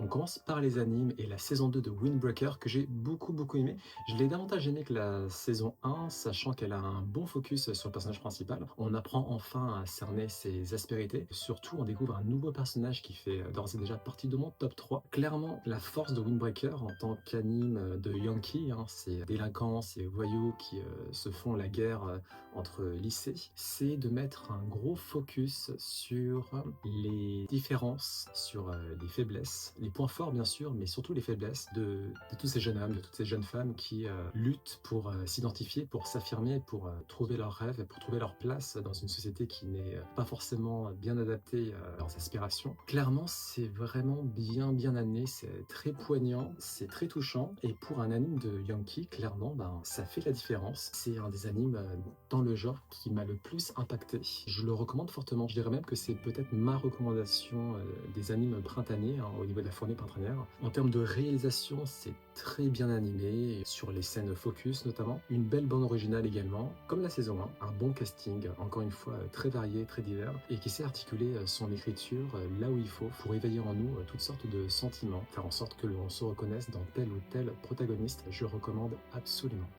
On commence par les animes et la saison 2 de Windbreaker que j'ai beaucoup aimé. Je l'ai davantage aimé que la saison 1, sachant qu'elle a un bon focus sur le personnage principal. On apprend enfin à cerner ses aspérités. Surtout, on découvre un nouveau personnage qui fait d'ores et déjà partie de mon top 3. Clairement, la force de Windbreaker en tant qu'anime de Yankee, ces délinquants, ces voyous qui se font la guerre entre lycées, c'est de mettre un gros focus sur les différences, sur les faiblesses, les points forts bien sûr, mais surtout les faiblesses de tous ces jeunes hommes, de toutes ces jeunes femmes qui luttent pour s'identifier, pour s'affirmer, pour trouver leurs rêves et pour trouver leur place dans une société qui n'est pas forcément bien adaptée à leurs aspirations. Clairement, c'est vraiment bien amené, c'est très poignant, c'est très touchant, et pour un anime de Yankee, clairement, ça fait la différence. C'est un des animes dans le genre qui m'a le plus impacté. Je le recommande fortement. Je dirais même que c'est peut-être ma recommandation des animes printaniers, au niveau de la fournée printanière. En termes de réalisation, c'est très bien animé, sur les scènes focus notamment. Une belle bande originale également, comme la saison 1. Un bon casting, encore une fois très varié, très divers, et qui sait articuler son écriture là où il faut pour éveiller en nous toutes sortes de sentiments, faire en sorte que l'on se reconnaisse dans tel ou tel protagoniste. Je recommande absolument.